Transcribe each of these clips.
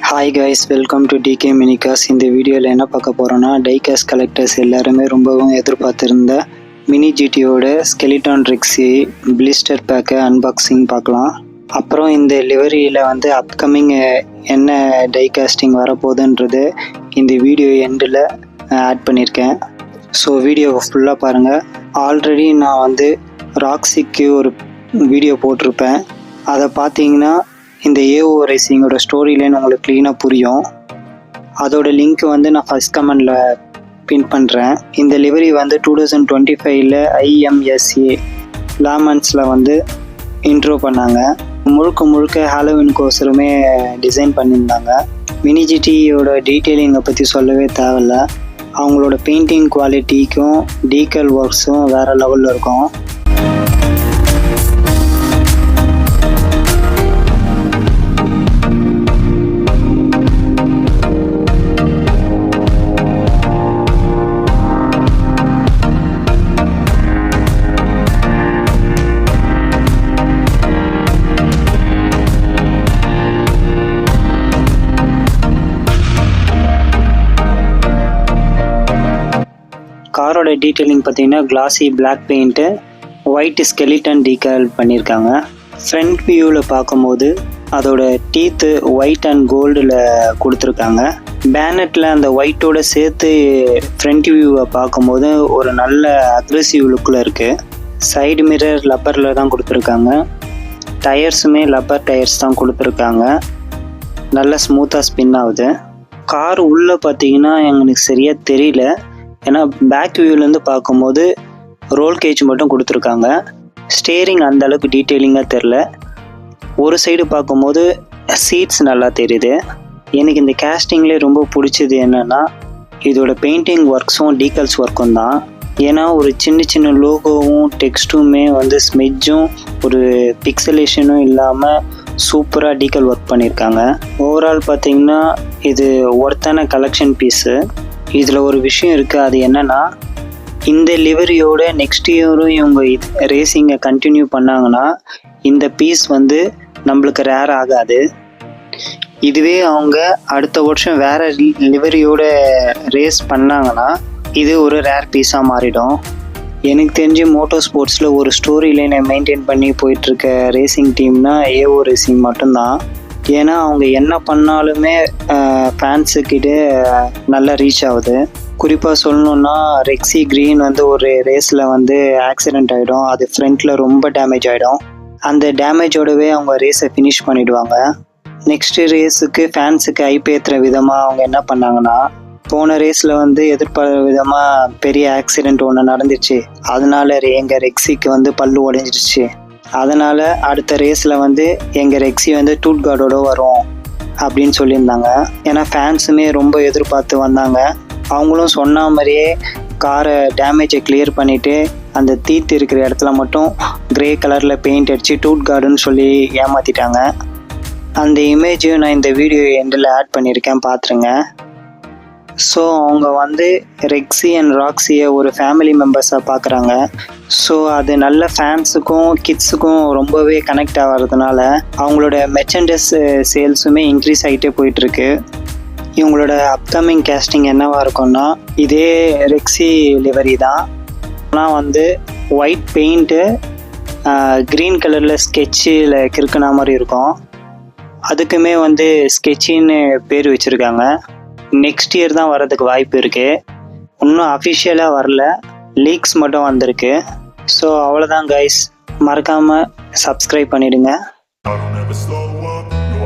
Hi guys, welcome to DK minicars. இந்த வீடியோவில் என்ன பார்க்க போகிறோன்னா, டைகாஸ் கலெக்டர்ஸ் எல்லாருமே ரொம்பவும் எதிர்பார்த்துருந்த மினி ஜிடியோட ஸ்கெலிட்டான் ரெக்ஸி பிளிஸ்டர் பேக்கை அன்பாக்சிங் பார்க்கலாம். அப்புறம் இந்த லிவரியில் அப்கமிங் என்ன டைகாஸ்டிங் வரப்போகுதுன்றது இந்த வீடியோ எண்டில் ஆட் பண்ணியிருக்கேன். ஸோ வீடியோவை ஃபுல்லாக பாருங்கள். ஆல்ரெடி நான் ராக்ஸிக்கு ஒரு வீடியோ போட்டிருப்பேன். அதை பார்த்தீங்கன்னா இந்த ஏஓ ரேசிங்கோட ஸ்டோரி லைன் உங்களுக்கு க்ளீனாக புரியும். அதோட லிங்க் நான் ஃபர்ஸ்ட் கமெண்டில் பின் பண்ணுறேன். இந்த லிவரி 2025 IMSA லாமன்ஸில் இன்ட்ரோ பண்ணாங்க. முழுக்க ஹாலோவின்கோசரமே டிசைன் பண்ணியிருந்தாங்க. மினி ஜிடியோட டீட்டெயிலிங்கை பற்றி சொல்லவே தேவையில்ல. அவங்களோட பெயிண்டிங் குவாலிட்டிக்கும் டீக்கல் ஒர்க்ஸும் வேறு லெவலில் இருக்கும். காரோட டீட்டெயிலிங் பார்த்தீங்கன்னா கிளாசி பிளாக் பெயிண்ட்டு, ஒயிட் ஸ்கெலிட்டன் டீகால் பண்ணியிருக்காங்க. ஃப்ரண்ட் வியூவில் பார்க்கும்போது அதோட டீத்து ஒயிட் அண்ட் கோல்டில் கொடுத்துருக்காங்க. பேனட்டில் அந்த ஒயிட்டோட சேர்த்து ஃப்ரண்ட் வியூவை பார்க்கும்போது ஒரு நல்ல அக்ரெசிவ் லுக்கில் இருக்குது. சைடு மிரர் லப்பரில் தான் கொடுத்துருக்காங்க. டயர்ஸுமே லப்பர் டயர்ஸ் தான் கொடுத்துருக்காங்க. நல்ல ஸ்மூத்தாக ஸ்பின் ஆகுது. கார் உள்ளே பார்த்தீங்கன்னா எங்களுக்கு சரியாக தெரியல. ஏன்னா பேக் வியூலேருந்து பார்க்கும்போது ரோல் கேஜ் மட்டும் கொடுத்துருக்காங்க. ஸ்டேரிங் அந்த அளவுக்கு டீட்டெயிலிங்காக தெரில. ஒரு சைடு பார்க்கும்போது சீட்ஸ் நல்லா தெரியுது. எனக்கு இந்த கேஸ்டிங்லேயே ரொம்ப பிடிச்சது என்னென்னா இதோட பெயிண்டிங் ஒர்க்ஸும் டீகல்ஸ் ஒர்க்கும் தான். ஏன்னா ஒரு சின்ன லோகோவும் டெக்ஸ்ட்டுமே ஸ்மெட்ஜும் ஒரு பிக்சலேஷனும் இல்லாமல் சூப்பராக டீகல் ஒர்க் பண்ணியிருக்காங்க. ஓவரால் பார்த்திங்கன்னா இது ஒர்த்தான கலெக்ஷன் பீஸு. இதில் ஒரு விஷயம் இருக்குது. அது என்னென்னா, இந்த லிவரியோட நெக்ஸ்ட் இயரும் இவங்க ரேசிங்கை கண்டினியூ பண்ணாங்கன்னா இந்த பீஸ் நம்மளுக்கு ரேர் ஆகாது. இதுவே அவங்க அடுத்த வருஷம் வேறு லிவரியோட ரேஸ் பண்ணாங்கன்னா இது ஒரு ரேர் பீஸாக மாறிடும். எனக்கு தெரிஞ்சு மோட்டோ ஸ்போர்ட்ஸில் ஒரு ஸ்டோரி லைனை மெயின்டைன் பண்ணி போயிட்டுருக்க ரேசிங் டீம்னா ஏஓ ரேசிங் மட்டும்தான். ஏன்னா அவங்க என்ன பண்ணாலுமே ஃபேன்ஸுக்கிட்ட நல்லா ரீச் ஆகுது. குறிப்பாக சொல்லணுன்னா ரெக்ஸி க்ரீன் ஒரு ரேஸில் ஆக்சிடெண்ட் ஆகிடும். அது ஃப்ரண்ட்டில் ரொம்ப டேமேஜ் ஆகிடும். அந்த டேமேஜோடவே அவங்க ரேஸை ஃபினிஷ் பண்ணிவிடுவாங்க. நெக்ஸ்ட்டு ரேஸுக்கு ஃபேன்ஸுக்கு ஐப்பேற்றுற விதமாக அவங்க என்ன பண்ணாங்கன்னா, போன ரேஸில் எதிர்பார்த்த விதமாக பெரிய ஆக்சிடெண்ட் ஒன்று நடந்துச்சு. அதனால எங்கள் ரெக்ஸிக்கு பல்லு உடைஞ்சிடுச்சு. அதனால் அடுத்த ரேஸில் எங்கள் ரெக்ஸி டூட் கார்டோட வரும் அப்படின்னு சொல்லியிருந்தாங்க. ஏன்னா ஃபேன்ஸுமே ரொம்ப எதிர்பார்த்து வந்தாங்க. அவங்களும் சொன்ன மாதிரியே காரை டேமேஜை கிளியர் பண்ணிவிட்டு அந்த தீத்து இருக்கிற இடத்துல மட்டும் க்ரே கலரில் பெயிண்ட் அடித்து டூட் கார்டுன்னு சொல்லி ஏமாற்றிட்டாங்க. அந்த இமேஜையும் நான் இந்த வீடியோ எண்டில் ஆட் பண்ணியிருக்கேன், பார்த்துருங்க. ஸோ அவங்க ரெக்ஸி அண்ட் ராக்ஸியை ஒரு ஃபேமிலி மெம்பர்ஸாக பார்க்குறாங்க. ஸோ அது நல்ல ஃபேன்ஸுக்கும் கிட்ஸுக்கும் ரொம்பவே கனெக்ட் ஆகிறதுனால அவங்களோட மெர்ச்சன்டைஸ் சேல்ஸுமே இன்க்ரீஸ் ஆகிட்டே போயிட்டுருக்கு. இவங்களோட அப்கமிங் கேஸ்டிங் என்னவாக இருக்கும்னா இதே ரெக்ஸி லிவரி தான். ஆனால் ஒயிட் பெயிண்ட்டு க்ரீன் கலரில் ஸ்கெட்சில் கிறுக்குன மாதிரி இருக்கும். அதுக்குமே ஸ்கெட்சின்னு பேர் வச்சுருக்காங்க. நெக்ஸ்ட் இயர் தான் வரதுக்கு வாய்ப்பு இருக்குது. இன்னும் அஃபிஷியலாக வரல, லீக்ஸ் மட்டும் வந்திருக்கு. ஸோ அவ்வளோதான் கைஸ், மறக்காமல் சப்ஸ்கிரைப் பண்ணிடுங்க. I don't ever slow up, no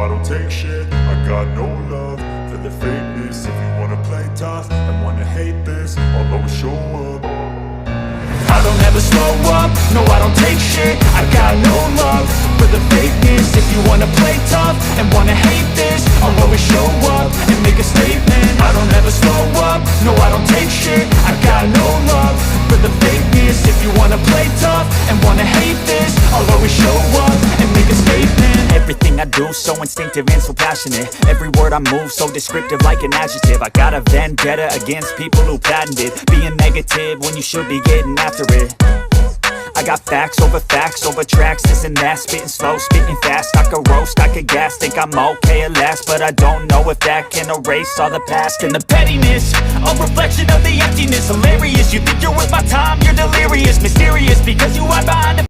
I don't take shit. I got no love for the fakeness. If you wanna play tough and wanna hate this, I'll always show up and make a statement. I don't ever slow up, no I don't take shit. I got no love for the fakeness. If you wanna play tough and wanna hate this, I'll always show up and make a statement. Everything I do so instinctive and so passionate. Every word I move so descriptive like an adjective. I got a vendetta against people who patented being negative when you should be getting after it. I got facts over tracks, this and that. Spitting slow, spitting fast, I could roast, I could gas. Think I'm okay at last, but I don't know if that can erase all the past. And the pettiness, a reflection of the emptiness. A